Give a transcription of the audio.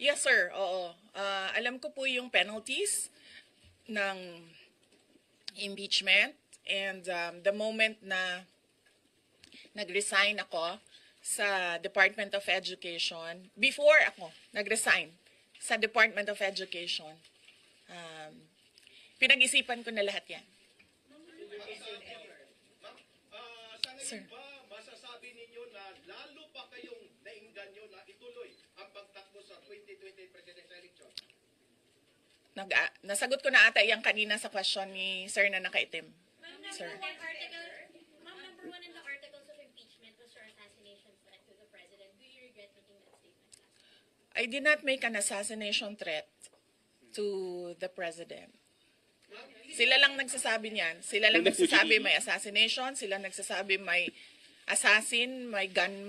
Yes, sir. Oo. Alam ko po yung penalties ng impeachment and the moment na nag-resign ako sa Department of Education, before ako nag-resign sa Department of Education, pinag-isipan ko na lahat yan. Sir. Ba masasabi ninyo na lalo pa kayong nainganyo na ituloy ang pagtakbo sa 2020 presidential election? Nasagot ko na ata yan kanina sa question ni Sir na nakaitim. Sir. Ma'am, number one in the articles of impeachment was your assassination threat to the president. Do you regret making that statement last week? I did not make an assassination threat to the president. Sila lang nagsasabi niyan. Sila lang nagsasabi may assassination, sila nagsasabi may assassin, may gunman.